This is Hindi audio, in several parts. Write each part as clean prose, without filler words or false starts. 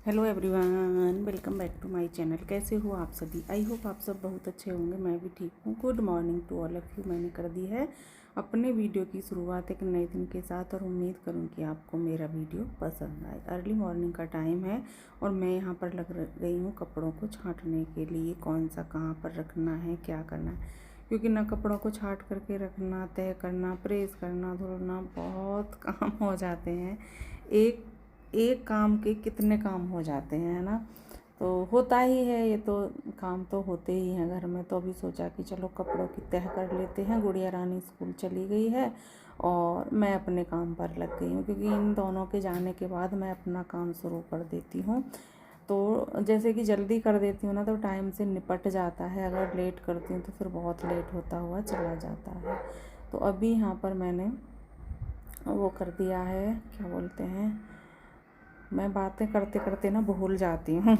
Hello everyone, welcome back to my channel. कैसे हो आप सभी? आई होप आप सब बहुत अच्छे होंगे। मैं भी ठीक हूँ। Good morning to all of you. मैंने कर दी है अपने वीडियो की शुरुआत एक नए दिन के साथ और उम्मीद करूँ कि आपको मेरा वीडियो पसंद आए। अर्ली मॉर्निंग का टाइम है और मैं यहाँ पर लग गई हूँ कपड़ों को छाँटने के लिए। कौन सा कहाँ पर रखना है, क्या करना है, क्योंकि ना कपड़ों को छाँट करके रखना, तय करना, प्रेस करना, धुलना, बहुत काम हो जाते हैं। एक एक काम के कितने काम हो जाते हैं, है ना। तो होता ही है, ये तो काम तो होते ही हैं घर में। तो अभी सोचा कि चलो कपड़ों की तह कर लेते हैं। गुड़िया रानी स्कूल चली गई है और मैं अपने काम पर लग गई हूँ, क्योंकि इन दोनों के जाने के बाद मैं अपना काम शुरू कर देती हूँ। तो जैसे कि जल्दी कर देती हूँ ना तो टाइम से निपट जाता है। अगर लेट करती हूँ तो फिर बहुत लेट होता हुआ चला जाता है। तो अभी यहाँ पर मैंने वो कर दिया है, क्या बोलते हैं, मैं बातें करते करते ना भूल जाती हूँ।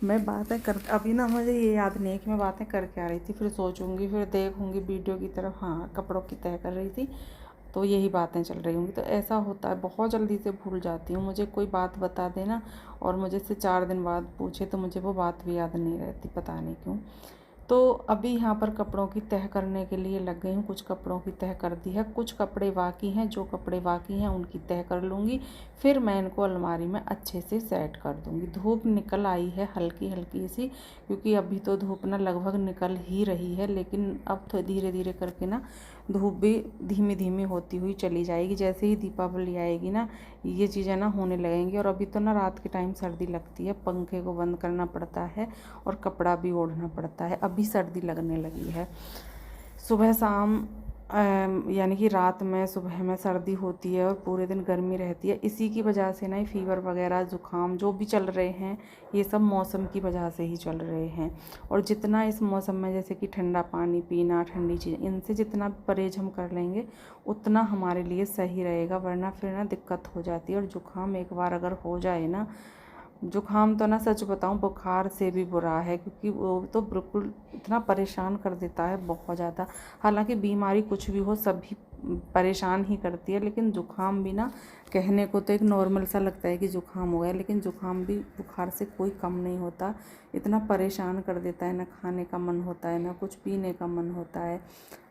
मैं बातें कर अभी ना मुझे ये याद नहीं है कि मैं बातें करके आ रही थी। फिर सोचूंगी, फिर देखूंगी वीडियो की तरफ, हाँ कपड़ों की तह कर रही थी तो यही बातें चल रही होंगी। तो ऐसा होता है, बहुत जल्दी से भूल जाती हूँ। मुझे कोई बात बता देना और मुझे से 4 दिन बाद पूछे तो मुझे वो बात भी याद नहीं रहती, पता नहीं क्यों। तो अभी यहाँ पर कपड़ों की तह करने के लिए लग गई हूँ। कुछ कपड़ों की तह कर दी है, कुछ कपड़े बाकी हैं। जो कपड़े बाकी हैं उनकी तह कर लूँगी, फिर मैं इनको अलमारी में अच्छे से सेट कर दूँगी। धूप निकल आई है हल्की हल्की सी, क्योंकि अभी तो धूप ना लगभग निकल ही रही है, लेकिन अब तो धीरे धीरे करके ना धूप भी धीमी धीमी होती हुई चली जाएगी। जैसे ही दीपावली आएगी ना ये चीज़ें ना होने लगेंगी। और अभी तो ना रात के टाइम सर्दी लगती है, पंखे को बंद करना पड़ता है और कपड़ा भी ओढ़ना पड़ता है। अभी सर्दी लगने लगी है। सुबह शाम यानी कि रात में, सुबह में सर्दी होती है और पूरे दिन गर्मी रहती है। इसी की वजह से ना फीवर वगैरह, ज़ुकाम जो भी चल रहे हैं, ये सब मौसम की वजह से ही चल रहे हैं। और जितना इस मौसम में जैसे कि ठंडा पानी पीना, ठंडी चीज़, इनसे जितना परहेज हम कर लेंगे उतना हमारे लिए सही रहेगा। वरना फिर ना दिक्कत हो जाती है। और ज़ुकाम एक बार अगर हो जाए ना, जुकाम तो ना सच बताऊं बुखार से भी बुरा है, क्योंकि वो तो बिल्कुल इतना परेशान कर देता है बहुत ज़्यादा। हालांकि बीमारी कुछ भी हो सभी परेशान ही करती है, लेकिन जुकाम भी ना कहने को तो एक नॉर्मल सा लगता है कि जुकाम हो गया, लेकिन जुकाम भी बुखार से कोई कम नहीं होता। इतना परेशान कर देता है, ना खाने का मन होता है, ना कुछ पीने का मन होता है,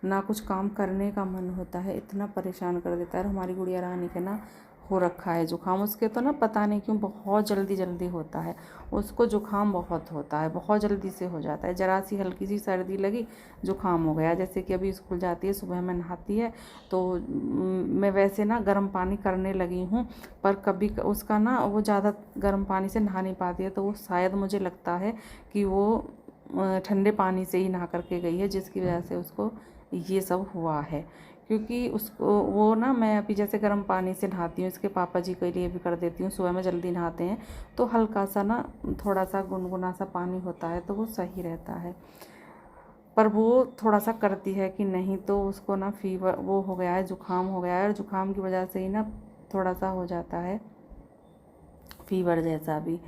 ना कुछ काम करने का मन होता है। इतना परेशान कर देता है। हमारी गुड़िया रानी के ना हो रखा है जुकाम। उसके तो ना पता नहीं क्यों बहुत जल्दी जल्दी होता है। उसको जुकाम बहुत होता है, बहुत जल्दी से हो जाता है। ज़रा सी हल्की सी सर्दी लगी जुकाम हो गया। जैसे कि अभी स्कूल जाती है, सुबह में नहाती है तो मैं वैसे ना गर्म पानी करने लगी हूँ, पर कभी उसका ना वो ज़्यादा गर्म पानी से नहा नहीं पाती है। तो वो शायद मुझे लगता है कि वो ठंडे पानी से ही नहा करके गई है, जिसकी वजह से उसको ये सब हुआ है। क्योंकि उसको वो ना, मैं अभी जैसे गर्म पानी से नहाती हूँ, इसके पापा जी के लिए भी कर देती हूँ। सुबह में जल्दी नहाते हैं तो हल्का सा ना, थोड़ा सा गुनगुना सा पानी होता है तो वो सही रहता है। पर वो थोड़ा सा करती है कि नहीं, तो उसको ना फीवर वो हो गया है, जुकाम हो गया है। और जुकाम की वजह से ही ना थोड़ा सा हो जाता है फीवर जैसा भी।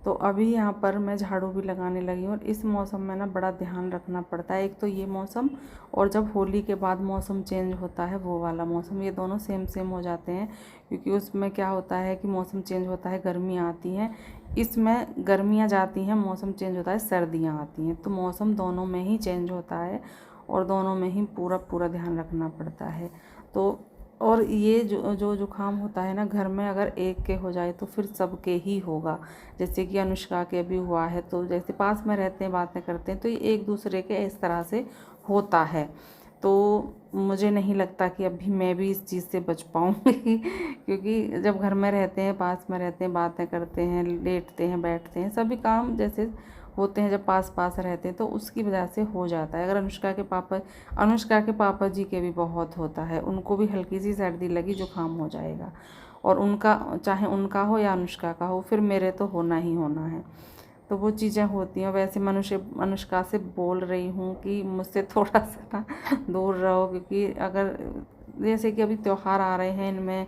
तो अभी यहाँ पर मैं झाड़ू भी लगाने लगी हूँ। और इस मौसम में ना बड़ा ध्यान रखना पड़ता है। एक तो ये मौसम, और जब होली के बाद मौसम चेंज होता है वो वाला मौसम, ये दोनों सेम सेम हो जाते हैं। क्योंकि उसमें क्या होता है कि मौसम चेंज होता है, गर्मियाँ आती हैं, इसमें गर्मियाँ जाती हैं, मौसम चेंज होता है, सर्दियाँ आती हैं। तो मौसम दोनों में ही चेंज होता है और दोनों में ही पूरा पूरा ध्यान रखना पड़ता है। तो और ये जो जुकाम होता है ना, घर में अगर एक के हो जाए तो फिर सबके ही होगा। जैसे कि अनुष्का के भी हुआ है, तो जैसे पास में रहते हैं, बातें करते हैं, तो ये एक दूसरे के इस तरह से होता है। तो मुझे नहीं लगता कि अभी मैं भी इस चीज़ से बच पाऊँगी। क्योंकि जब घर में रहते हैं, पास में रहते हैं, बातें करते हैं, लेटते हैं, बैठते हैं, सभी काम जैसे होते हैं जब पास पास रहते हैं, तो उसकी वजह से हो जाता है। अगर अनुष्का के पापा जी के भी बहुत होता है, उनको भी हल्की सी सर्दी लगी जुकाम हो जाएगा। और उनका, चाहे उनका हो या अनुष्का का हो, फिर मेरे तो होना ही होना है। तो वो चीज़ें होती हैं। वैसे अनुष्का से बोल रही हूँ कि मुझसे थोड़ा सा ना दूर रहो, क्योंकि अगर जैसे कि अभी त्यौहार आ रहे हैं, इनमें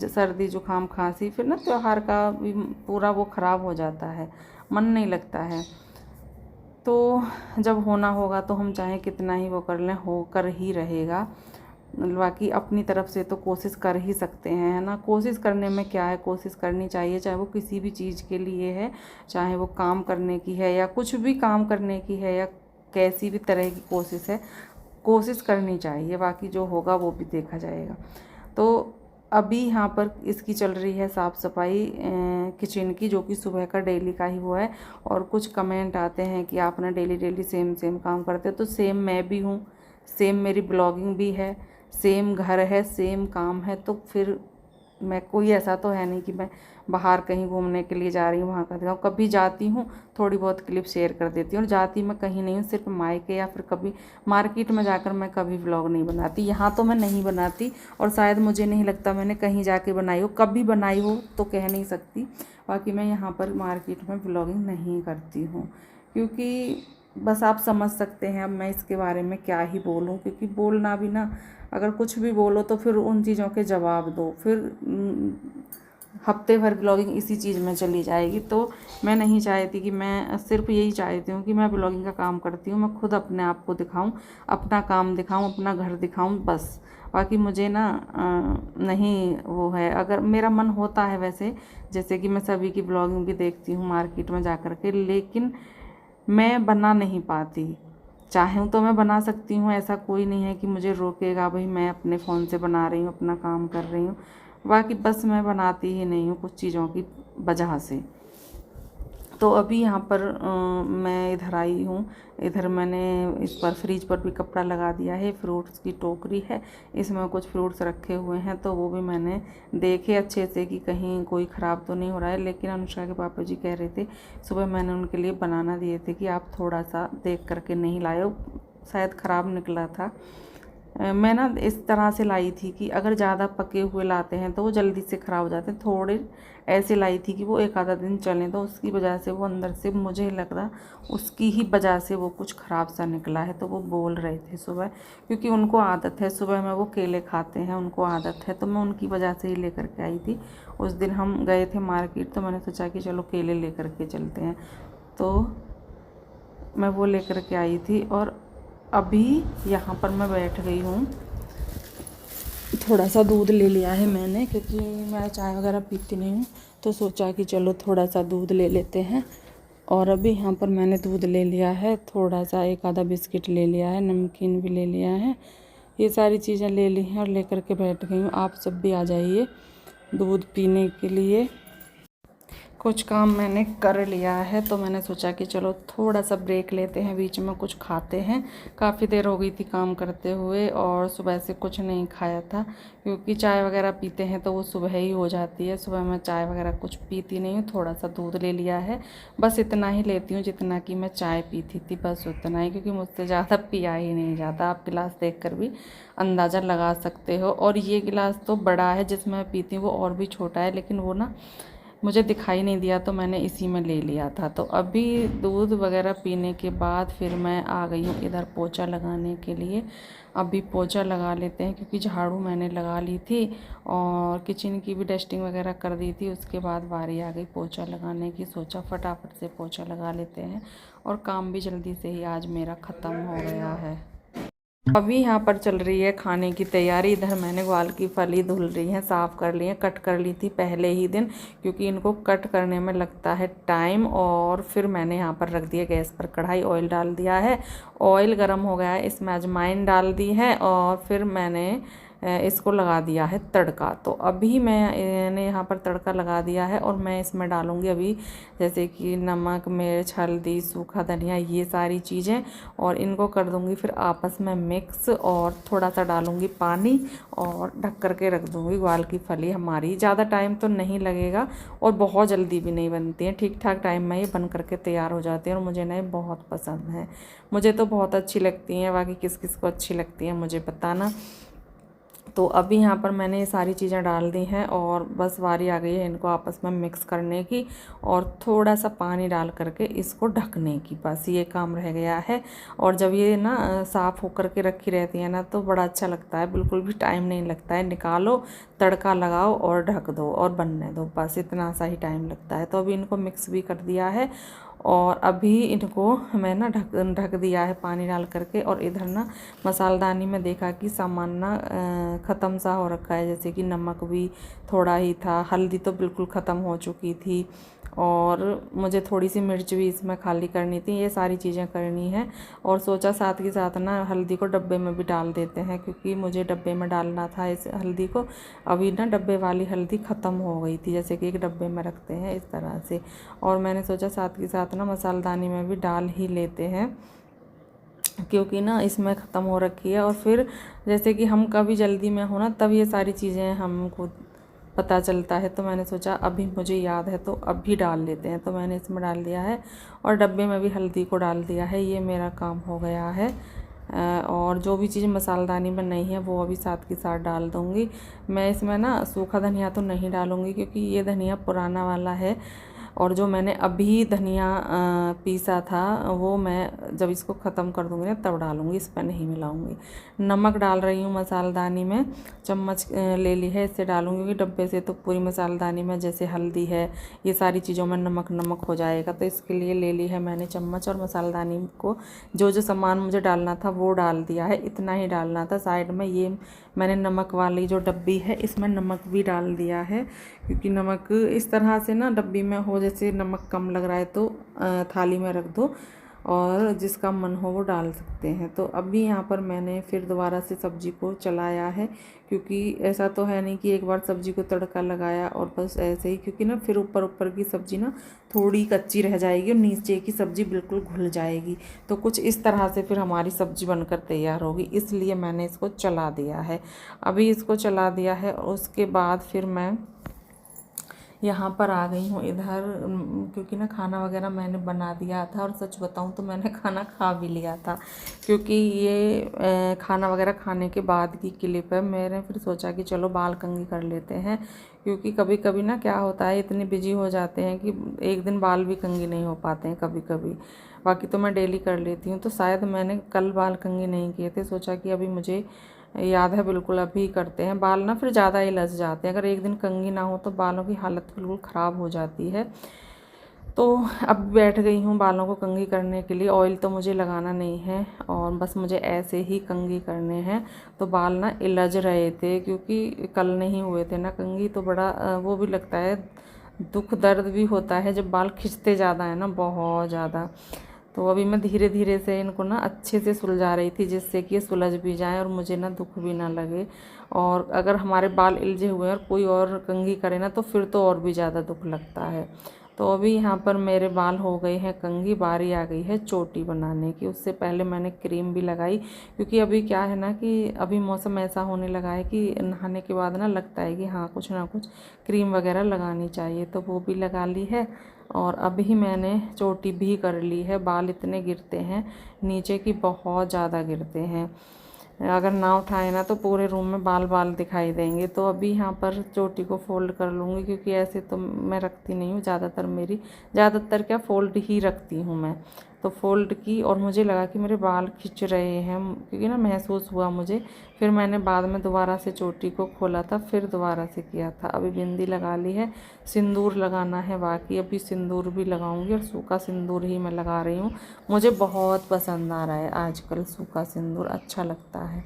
सर्दी जुकाम खांसी, फिर ना त्यौहार का भी पूरा वो ख़राब हो जाता है, मन नहीं लगता है। तो जब होना होगा तो हम चाहे कितना ही वो कर लें, हो कर ही रहेगा। बाकी अपनी तरफ से तो कोशिश कर ही सकते हैं, है ना। कोशिश करने में क्या है, कोशिश करनी चाहिए, चाहे वो किसी भी चीज़ के लिए है, चाहे वो काम करने की है या कुछ भी काम करने की है या कैसी भी तरह की कोशिश है, कोशिश करनी चाहिए। बाकी जो होगा वो भी देखा जाएगा। तो अभी यहाँ पर इसकी चल रही है साफ़ सफाई किचन की, जो कि सुबह का डेली का ही वो है। और कुछ कमेंट आते हैं कि आप ना डेली डेली सेम सेम काम करते हो, तो सेम मैं भी हूँ, सेम मेरी ब्लॉगिंग भी है, सेम घर है, सेम काम है। तो फिर मैं कोई ऐसा तो है नहीं कि मैं बाहर कहीं घूमने के लिए जा रही हूँ वहाँ का दिखाऊँ। कभी जाती हूँ, थोड़ी बहुत क्लिप शेयर कर देती हूँ, और जाती मैं कहीं नहीं हूँ, सिर्फ मायके या फिर कभी मार्केट में जाकर मैं कभी व्लॉग नहीं बनाती। यहाँ तो मैं नहीं बनाती, और शायद मुझे नहीं लगता मैंने कहीं जाके बनाई हो, कभी बनाई हो तो कह नहीं सकती। बाकी मैं यहाँ पर मार्केट में व्लॉगिंग नहीं करती हूँ, क्योंकि बस आप समझ सकते हैं अब मैं इसके बारे में क्या ही बोलूँ। क्योंकि बोलना भी ना, अगर कुछ भी बोलो तो फिर उन चीज़ों के जवाब दो, फिर हफ्ते भर ब्लॉगिंग इसी चीज़ में चली जाएगी। तो मैं नहीं चाहती कि, मैं सिर्फ यही चाहती हूँ कि मैं ब्लॉगिंग का काम करती हूँ, मैं खुद अपने आप को दिखाऊँ, अपना काम दिखाऊँ, अपना घर दिखाऊँ, बस। बाकी मुझे ना नहीं वो है, अगर मेरा मन होता है वैसे, जैसे कि मैं सभी की ब्लॉगिंग भी देखती हूँ मार्केट में जा कर के, लेकिन मैं बना नहीं पाती। चाहूँ तो मैं बना सकती हूँ, ऐसा कोई नहीं है कि मुझे रोकेगा, भाई मैं अपने फ़ोन से बना रही हूँ, अपना काम कर रही हूँ। बाकी बस मैं बनाती ही नहीं हूँ कुछ चीज़ों की वजह से। तो अभी यहाँ पर मैं इधर आई हूँ। इधर मैंने इस पर फ्रिज पर भी कपड़ा लगा दिया है, फ्रूट्स की टोकरी है, इसमें कुछ फ्रूट्स रखे हुए हैं। तो वो भी मैंने देखे अच्छे से कि कहीं कोई ख़राब तो नहीं हो रहा है। लेकिन अनुष्का के पापा जी कह रहे थे, सुबह मैंने उनके लिए बनाना दिए थे कि आप थोड़ा सा देख करके नहीं लाए हो, शायद ख़राब निकला था। मैं ना इस तरह से लाई थी कि अगर ज़्यादा पके हुए लाते हैं तो वो जल्दी से ख़राब हो जाते हैं, थोड़े ऐसे लाई थी कि वो एक आधा दिन चलें। तो उसकी वजह से वो अंदर से, मुझे लग रहा उसकी ही वजह से वो कुछ ख़राब सा निकला है। तो वो बोल रहे थे सुबह, क्योंकि उनको आदत है सुबह में वो केले खाते हैं, उनको आदत है। तो मैं उनकी वजह से ही लेकर के आई थी। उस दिन हम गए थे मार्केट, तो मैंने सोचा कि चलो केले लेकर के चलते हैं, तो मैं वो लेकर के आई थी। और अभी यहाँ पर मैं बैठ गई हूँ, थोड़ा सा दूध ले लिया है मैंने, क्योंकि मैं चाय वगैरह पीती नहीं हूँ, तो सोचा कि चलो थोड़ा सा दूध ले लेते हैं। और अभी यहाँ पर मैंने दूध ले लिया है, थोड़ा सा एक आधा बिस्किट ले लिया है, नमकीन भी ले लिया है, ये सारी चीज़ें ले ली हैं और लेकर के बैठ गई हूँ। आप सब भी आ जाइए दूध पीने के लिए। कुछ काम मैंने कर लिया है, तो मैंने सोचा कि चलो थोड़ा सा ब्रेक लेते हैं, बीच में कुछ खाते हैं। काफ़ी देर हो गई थी काम करते हुए, और सुबह से कुछ नहीं खाया था, क्योंकि चाय वगैरह पीते हैं तो वो सुबह ही हो जाती है। सुबह मैं चाय वगैरह कुछ पीती नहीं हूँ। थोड़ा सा दूध ले लिया है, बस इतना ही लेती हूँ जितना कि मैं चाय पीती थी, बस उतना ही, क्योंकि मुझसे ज़्यादा पिया ही नहीं जाता। आप गिलास देख कर भी अंदाज़ा लगा सकते हो। और ये गिलास तो बड़ा है जिसमें मैं पीती हूँ, वो और भी छोटा है, लेकिन वो ना मुझे दिखाई नहीं दिया तो मैंने इसी में ले लिया था। तो अभी दूध वगैरह पीने के बाद फिर मैं आ गई हूँ इधर पोछा लगाने के लिए। अभी पोछा लगा लेते हैं, क्योंकि झाड़ू मैंने लगा ली थी और किचन की भी डस्टिंग वगैरह कर दी थी। उसके बाद बारी आ गई पोछा लगाने की। सोचा फटाफट से पोछा लगा लेते हैं, और काम भी जल्दी से ही आज मेरा ख़त्म हो गया है। अभी यहाँ पर चल रही है खाने की तैयारी। इधर मैंने ग्वार की फली धुल रही है, साफ़ कर ली है, कट कर ली थी पहले ही दिन, क्योंकि इनको कट करने में लगता है टाइम। और फिर मैंने यहाँ पर रख दिया गैस पर कढ़ाई, ऑयल डाल दिया है, ऑयल गर्म हो गया है, इसमें अजवाइन डाल दी है, और फिर मैंने इसको लगा दिया है तड़का। तो अभी मैंने यहाँ पर तड़का लगा दिया है, और मैं इसमें डालूँगी अभी जैसे कि नमक, मिर्च, हल्दी, सूखा धनिया, ये सारी चीज़ें, और इनको कर दूँगी फिर आपस में मिक्स, और थोड़ा सा डालूँगी पानी और ढक कर के रख दूँगी। ग्वार की फली हमारी ज़्यादा टाइम तो नहीं लगेगा, और बहुत जल्दी भी नहीं बनती हैं, ठीक ठाक टाइम में ये बन करके तैयार हो जाती हैं। और मुझे ना ये बहुत पसंद है, मुझे तो बहुत अच्छी लगती हैं। बाकी किस किस को अच्छी लगती हैं मुझे बताना। तो अभी यहाँ पर मैंने ये सारी चीज़ें डाल दी हैं, और बस बारी आ गई है इनको आपस में मिक्स करने की, और थोड़ा सा पानी डाल करके इसको ढकने की, बस ये काम रह गया है। और जब ये ना साफ़ होकर के रखी रहती है ना, तो बड़ा अच्छा लगता है, बिल्कुल भी टाइम नहीं लगता है। निकालो, तड़का लगाओ और ढक दो और बनने दो, बस इतना सा ही टाइम लगता है। तो अभी इनको मिक्स भी कर दिया है, और अभी इनको मैं ना ढक दिया है पानी डाल करके। और इधर ना मसालदानी में देखा कि सामान ना ख़त्म सा हो रखा है, जैसे कि नमक भी थोड़ा ही था, हल्दी तो बिल्कुल ख़त्म हो चुकी थी, और मुझे थोड़ी सी मिर्च भी इसमें खाली करनी थी। ये सारी चीज़ें करनी है। और सोचा साथ के साथ ना हल्दी को डब्बे में भी डाल देते हैं, क्योंकि मुझे डब्बे में डालना था इस हल्दी को। अभी ना डब्बे वाली हल्दी ख़त्म हो गई थी, जैसे कि एक डब्बे में रखते हैं इस तरह से। और मैंने सोचा साथ के साथ ना मसालदानी में भी डाल ही लेते हैं, क्योंकि ना इसमें ख़त्म हो रखी है। और फिर जैसे कि हम कभी जल्दी में हो ना, तब ये सारी चीज़ें हमको पता चलता है। तो मैंने सोचा अभी मुझे याद है तो अभी डाल लेते हैं, तो मैंने इसमें डाल दिया है। और डब्बे में भी हल्दी को डाल दिया है। ये मेरा काम हो गया है। और जो भी चीज़ मसालदानी में नहीं है वो अभी साथ के साथ डाल दूँगी। मैं इसमें ना सूखा धनिया तो नहीं डालूँगी, क्योंकि ये धनिया पुराना वाला है। और जो मैंने अभी धनिया पीसा था वो मैं जब इसको ख़त्म कर दूँगी ना तब डालूँगी, इस पर नहीं मिलाऊँगी। नमक डाल रही हूँ मसालदानी में, चम्मच ले ली है, इससे डालूँगी, क्योंकि डब्बे से तो पूरी मसालदानी में जैसे हल्दी है ये सारी चीज़ों में नमक नमक हो जाएगा। तो इसके लिए ले ली है मैंने चम्मच। और मसालदानी को जो जो सामान मुझे डालना था वो डाल दिया है, इतना ही डालना था। साइड में ये मैंने नमक वाली जो डब्बी है इसमें नमक भी डाल दिया है, क्योंकि नमक इस तरह से ना डब्बी में हो, जैसे नमक कम लग रहा है तो थाली में रख दो, और जिसका मन हो वो डाल सकते हैं। तो अभी यहाँ पर मैंने फिर दोबारा से सब्ज़ी को चलाया है, क्योंकि ऐसा तो है नहीं कि एक बार सब्ज़ी को तड़का लगाया और बस ऐसे ही, क्योंकि ना फिर ऊपर की सब्ज़ी ना थोड़ी कच्ची रह जाएगी और नीचे की सब्ज़ी बिल्कुल घुल जाएगी। तो कुछ इस तरह से फिर हमारी सब्ज़ी बनकर तैयार होगी, इसलिए मैंने इसको चला दिया है। अभी इसको चला दिया है और उसके बाद फिर मैं यहाँ पर आ गई हूँ इधर, क्योंकि ना खाना वगैरह मैंने बना दिया था। और सच बताऊँ तो मैंने खाना खा भी लिया था, क्योंकि ये खाना वगैरह खाने के बाद की क्लिप है। मैंने फिर सोचा कि चलो बाल कंघी कर लेते हैं, क्योंकि कभी कभी ना क्या होता है इतने बिजी हो जाते हैं कि एक दिन बाल भी कंघी नहीं हो पाते हैं कभी कभी। बाकी तो मैं डेली कर लेती हूँ। तो शायद मैंने कल बाल कंघी नहीं किए थे, सोचा कि अभी मुझे याद है बिल्कुल अभी करते हैं। बाल ना फिर ज़्यादा ही लस जाते हैं, अगर एक दिन कंघी ना हो तो बालों की हालत बिल्कुल ख़राब हो जाती है। तो अब बैठ गई हूँ बालों को कंघी करने के लिए। ऑयल तो मुझे लगाना नहीं है, और बस मुझे ऐसे ही कंघी करने हैं। तो बाल ना इलझ रहे थे, क्योंकि कल नहीं हुए थे ना कंघी, तो बड़ा वो भी लगता है, दुख दर्द भी होता है जब बाल खिंचते ज़्यादा है ना, बहुत ज़्यादा। तो अभी मैं धीरे धीरे से इनको ना अच्छे से सुलझा रही थी, जिससे कि ये सुलझ भी जाए और मुझे ना दुख भी ना लगे। और अगर हमारे बाल इलझे हुए हैं और कोई और कंघी करे ना तो फिर तो और भी ज़्यादा दुख लगता है। तो अभी यहाँ पर मेरे बाल हो गए हैं कंघी, बारी आ गई है चोटी बनाने की। उससे पहले मैंने क्रीम भी लगाई, क्योंकि अभी क्या है ना कि अभी मौसम ऐसा होने लगा है कि नहाने के बाद ना लगता है कि हाँ कुछ ना कुछ क्रीम वगैरह लगानी चाहिए, तो वो भी लगा ली है। और अभी मैंने चोटी भी कर ली है। बाल इतने गिरते हैं नीचे की, बहुत ज़्यादा गिरते हैं, अगर ना उठाए ना तो पूरे रूम में बाल बाल दिखाई देंगे। तो अभी यहाँ पर चोटी को फ़ोल्ड कर लूँगी, क्योंकि ऐसे तो मैं रखती नहीं हूँ ज़्यादातर क्या फ़ोल्ड ही रखती हूँ मैं। तो फ़ोल्ड की, और मुझे लगा कि मेरे बाल खिंच रहे हैं, क्योंकि ना महसूस हुआ मुझे। फिर मैंने बाद में दोबारा से चोटी को खोला था, फिर दोबारा से किया था। अभी बिंदी लगा ली है, सिंदूर लगाना है बाकी, अभी सिंदूर भी लगाऊंगी। और सूखा सिंदूर ही मैं लगा रही हूँ, मुझे बहुत पसंद आ रहा है आजकल सूखा सिंदूर, अच्छा लगता है।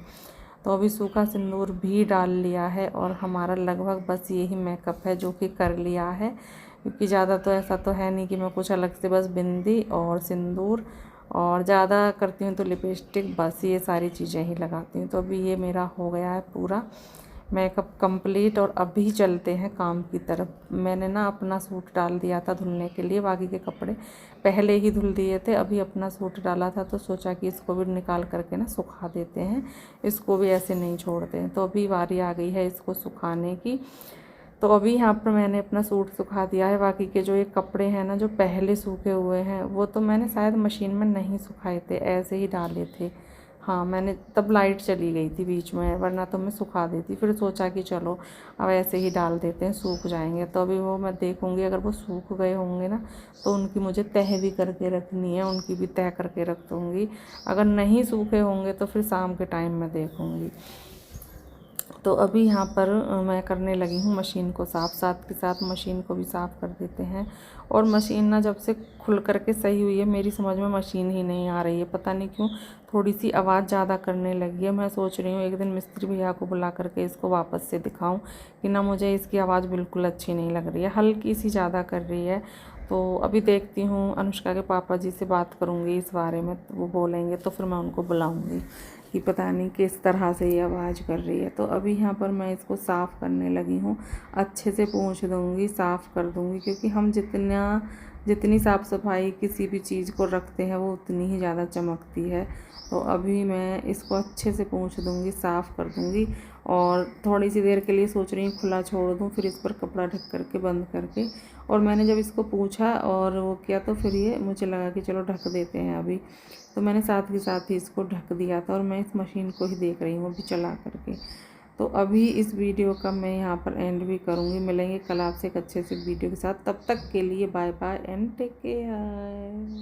तो अभी सूखा सिंदूर भी डाल लिया है, और हमारा लगभग बस यही मेकअप है जो कि कर लिया है, क्योंकि ज़्यादा तो ऐसा तो है नहीं कि मैं कुछ अलग से, बस बिंदी और सिंदूर, और ज़्यादा करती हूँ तो लिपस्टिक, बस ये सारी चीज़ें ही लगाती हूँ। तो अभी ये मेरा हो गया है पूरा मेकअप कंप्लीट, और अभी चलते हैं काम की तरफ। मैंने ना अपना सूट डाल दिया था धुलने के लिए, बाकी के कपड़े पहले ही धुल दिए थे। अभी अपना सूट डाला था तो सोचा कि इसको भी निकाल करके ना सुखा देते हैं, इसको भी ऐसे नहीं छोड़ते हैं। तो अभी बारी आ गई है इसको सुखाने की। तो अभी यहाँ पर मैंने अपना सूट सुखा दिया है। बाकी के जो ये कपड़े हैं ना जो पहले सूखे हुए हैं, वो तो मैंने शायद मशीन में नहीं सुखाए थे, ऐसे ही डाले थे। हाँ, मैंने तब लाइट चली गई थी बीच में, वरना तो मैं सुखा देती। फिर सोचा कि चलो अब ऐसे ही डाल देते हैं, सूख जाएंगे। तो अभी वो मैं देखूँगी, अगर वो सूख गए होंगे ना तो उनकी मुझे तह भी करके रखनी है, उनकी भी तह करके रख दूँगी। अगर नहीं सूखे होंगे तो फिर शाम के टाइम में देखूँगी। तो अभी यहाँ पर मैं करने लगी हूँ मशीन को साफ़, साथ के साथ मशीन को भी साफ़ कर देते हैं। और मशीन ना जब से खुल करके सही हुई है मेरी समझ में मशीन ही नहीं आ रही है, पता नहीं क्यों थोड़ी सी आवाज़ ज़्यादा करने लगी है। मैं सोच रही हूँ एक दिन मिस्त्री भैया को बुला करके इसको वापस से दिखाऊँ कि ना मुझे इसकी आवाज़ बिल्कुल अच्छी नहीं लग रही है, हल्की सी ज़्यादा कर रही है। तो अभी देखती हूँ अनुष्का के पापा जी से बात करूँगी इस बारे में, तो वो बोलेंगे तो फिर मैं उनको बुलाऊँगी कि पता नहीं किस तरह से ये आवाज़ कर रही है। तो अभी यहाँ पर मैं इसको साफ़ करने लगी हूँ, अच्छे से पोंछ दूँगी, साफ़ कर दूँगी, क्योंकि हम जितनी साफ़ सफाई किसी भी चीज़ को रखते हैं वो उतनी ही ज़्यादा चमकती है। तो अभी मैं इसको अच्छे से पोंछ दूँगी, साफ़ कर दूँगी और थोड़ी सी देर के लिए सोच रही हूँ खुला छोड़ दूँ, फिर इस पर कपड़ा ढक करके बंद करके। और मैंने जब इसको पूछा और वो किया तो फिर ये मुझे लगा कि चलो ढक देते हैं अभी, तो मैंने साथ के साथ ही इसको ढक दिया था। और मैं इस मशीन को ही देख रही हूँ अभी चला करके। तो अभी इस वीडियो का मैं यहाँ पर एंड भी करूँगी। मिलेंगे कल आपसे एक अच्छे से वीडियो के साथ, तब तक के लिए bye bye and take care.